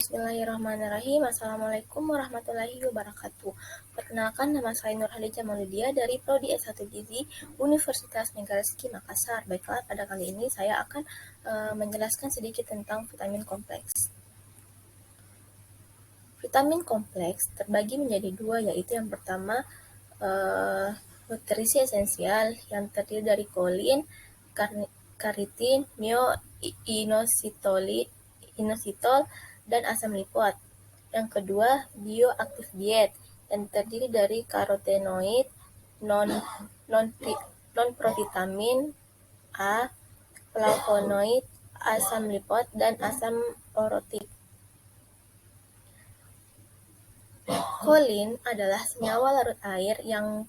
Bismillahirrahmanirrahim. Assalamualaikum warahmatullahi wabarakatuh. Perkenalkan, nama saya Nurhadijah Mauludia dari Prodi S1 Gizi Universitas Negara Makassar. Baiklah, pada kali ini saya akan menjelaskan sedikit tentang vitamin kompleks. Vitamin kompleks terbagi menjadi dua, yaitu yang pertama nutrisi esensial yang terdiri dari kolin, karitin, inositol, dan asam lipot. Yang kedua, bioaktif diet yang terdiri dari karotenoid, non-provitamin A, flavonoid, asam lipot, dan asam orotik. Kolin adalah senyawa larut air yang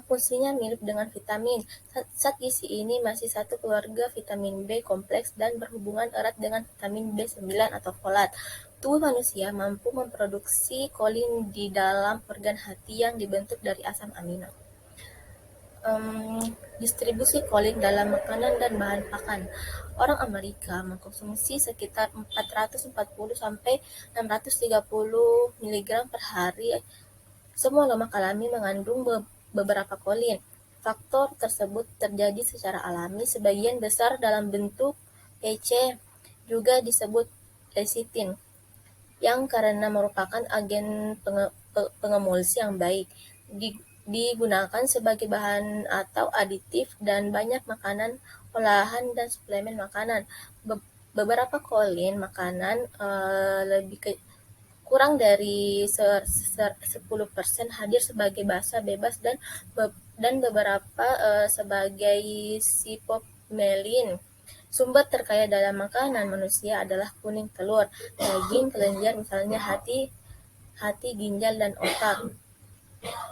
fungsinya mirip dengan vitamin. Zat gizi ini masih satu keluarga vitamin B kompleks dan berhubungan erat dengan vitamin B9 atau folat. Tubuh manusia mampu memproduksi kolin di dalam organ hati yang dibentuk dari asam amino. Distribusi kolin dalam makanan dan bahan pakan. Orang Amerika mengkonsumsi sekitar 440 sampai 630 mg per hari. Semua lemak alami mengandung beberapa kolin. Faktor tersebut terjadi secara alami, sebagian besar dalam bentuk PC, juga disebut lecitin, yang karena merupakan agen pengemulsi yang baik, digunakan sebagai bahan atau aditif dan banyak makanan olahan dan suplemen makanan. Beberapa kolin makanan kurang dari 10% hadir sebagai basa bebas dan beberapa sebagai sipopmelin. Sumber terkaya dalam makanan manusia adalah kuning telur, daging, kelenjar misalnya hati, ginjal, dan otak.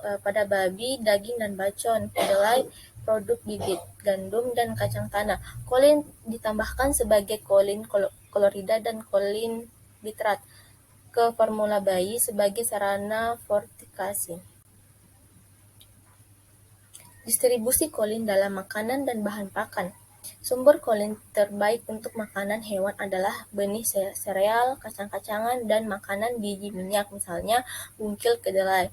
Pada babi, daging dan bacon. Kedelai, produk bibit, gandum, dan kacang tanah. Kolin ditambahkan sebagai kolin klorida dan kolin nitrat ke formula bayi sebagai sarana fortifikasi. Distribusi kolin dalam makanan dan bahan pakan. Sumber kolin terbaik untuk makanan hewan adalah benih sereal, kacang-kacangan, dan makanan biji minyak, misalnya bungkil kedelai.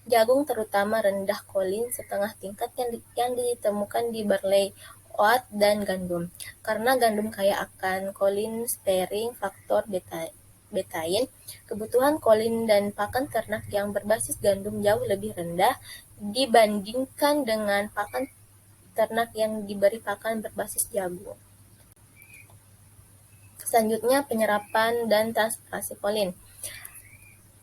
Jagung terutama rendah kolin setengah tingkat yang ditemukan di barley, oat, dan gandum. Karena gandum kaya akan kolin sparing faktor betain, kebutuhan kolin dan pakan ternak yang berbasis gandum jauh lebih rendah dibandingkan dengan pakan ternak yang diberi pakan berbasis jagung. Selanjutnya, penyerapan dan transportasi kolin.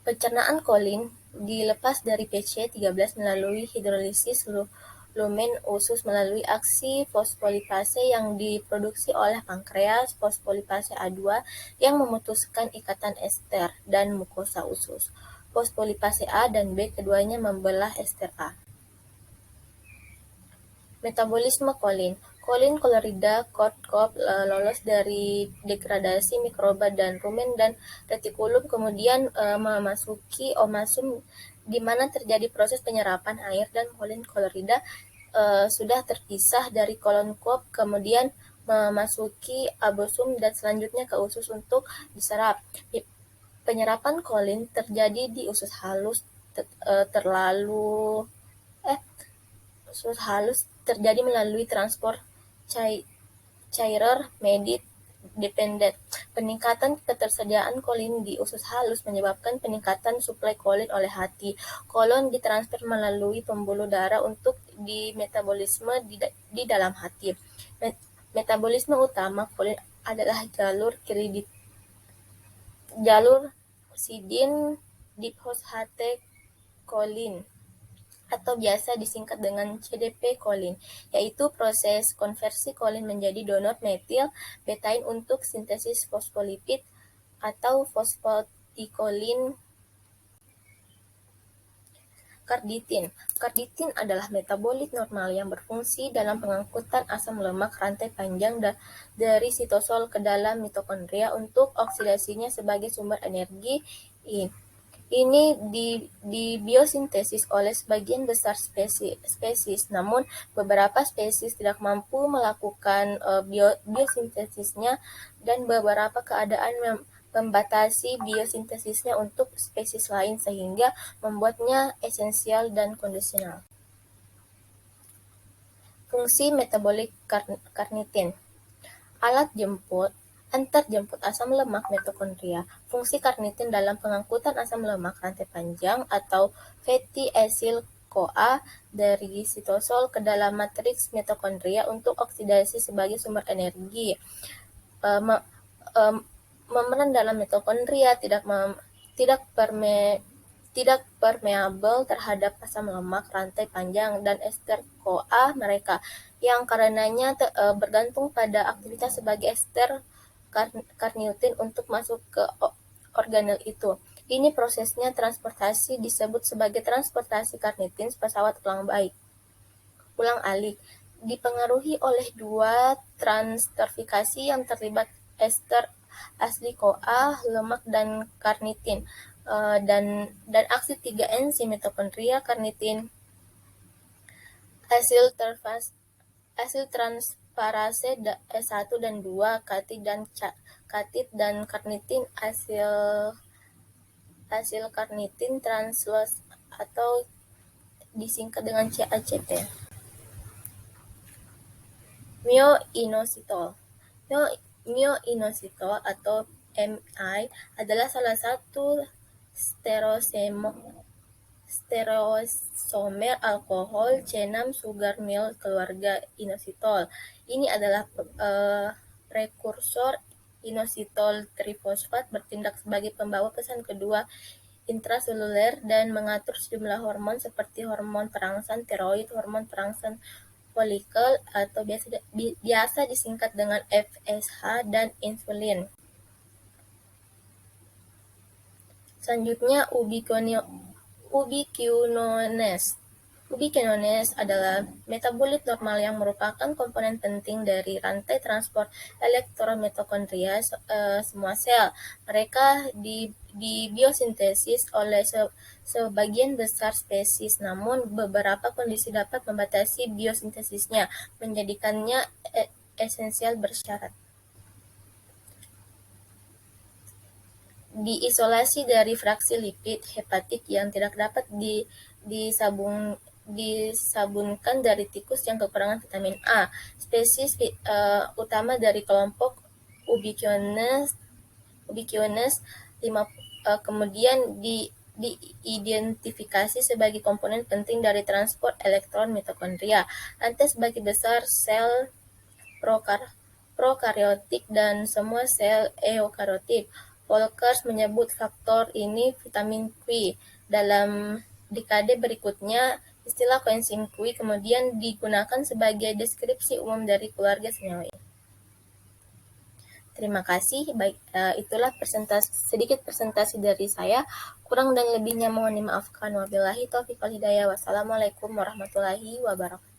Pencernaan kolin dilepas dari PC13 melalui hidrolisis lumen usus melalui aksi fosfolipase yang diproduksi oleh pankreas, fosfolipase A2 yang memutuskan ikatan ester dan mukosa usus. Fosfolipase A dan B keduanya membelah ester A. Metabolisme kolin. Kolin klorida KOP lolos dari degradasi mikroba dan rumen dan retikulum, kemudian memasuki omasum di mana terjadi proses penyerapan air, dan kolin klorida sudah terpisah dari kolon KOP, kemudian memasuki abosum dan selanjutnya ke usus untuk diserap. Penyerapan kolin terjadi di usus halus terjadi melalui transport cairer medit dependent. Peningkatan ketersediaan kolin di usus halus menyebabkan peningkatan suplai kolin oleh hati. Kolon ditransfer melalui pembuluh darah untuk dimetabolisme di dalam hati. Metabolisme utama kolin adalah jalur sidin diphosphate kolin, atau biasa disingkat dengan CDP kolin, yaitu proses konversi kolin menjadi donor metil betain untuk sintesis fosfolipid atau fosfatikolin. Karditin adalah metabolit normal yang berfungsi dalam pengangkutan asam lemak rantai panjang dari sitosol ke dalam mitokondria untuk oksidasinya sebagai sumber energi. Ini di biosintesis oleh sebagian besar spesies, namun beberapa spesies tidak mampu melakukan biosintesisnya, dan beberapa keadaan membatasi biosintesisnya untuk spesies lain sehingga membuatnya esensial dan kondisional. Fungsi metabolik karnitin. Alat jemput antar jemput asam lemak mitokondria. Fungsi karnitin dalam pengangkutan asam lemak rantai panjang atau fatty acyl CoA dari sitosol ke dalam matriks mitokondria untuk oksidasi sebagai sumber energi. Membran dalam mitokondria tidak permeabel terhadap asam lemak rantai panjang dan ester CoA mereka, yang karenanya bergantung pada aktivitas sebagai ester karnitin untuk masuk ke organel itu. Ini prosesnya transportasi disebut sebagai transportasi karnitin pesawat ulang-alik, dipengaruhi oleh dua transferfikasi yang terlibat ester asli CoA, lemak dan karnitin, dan aksi 3 enzim mitokondria karnitin hasil transferase S1 dan 2, katid dan karnitin hasil karnitin translose atau disingkat dengan CACT. Myoinositol. Myoinositol atau MI adalah salah satu stereoisomer alkohol C6 sugar keluarga inositol. Ini adalah prekursor inositol trifosfat, bertindak sebagai pembawa pesan kedua intraseluler dan mengatur sejumlah hormon seperti hormon perangsang tiroid, hormon perangsang folikel atau biasa disingkat dengan FSH, dan insulin. Selanjutnya ubiquinones adalah metabolit normal yang merupakan komponen penting dari rantai transport elektron mitokondria semua sel. Mereka biosintesis oleh sebagian besar spesies, namun beberapa kondisi dapat membatasi biosintesisnya, menjadikannya esensial bersyarat diisolasi dari fraksi lipid hepatik yang tidak dapat disabunkan dari tikus yang kekurangan vitamin A. Spesies utama dari kelompok Ubiquiones kemudian diidentifikasi sebagai komponen penting dari transport elektron mitokondria. Lantas bagi besar sel prokaryotik dan semua sel eukaryotik. Volkers menyebut faktor ini vitamin Q. Dalam dekade berikutnya, istilah koenzim Q kemudian digunakan sebagai deskripsi umum dari keluarga senyawa. Terima kasih. Baik, itulah sedikit presentasi dari saya. Kurang dan lebihnya mohon dimaafkan. Wabillahi taufiq wal hidayah. Wassalamualaikum warahmatullahi wabarakatuh.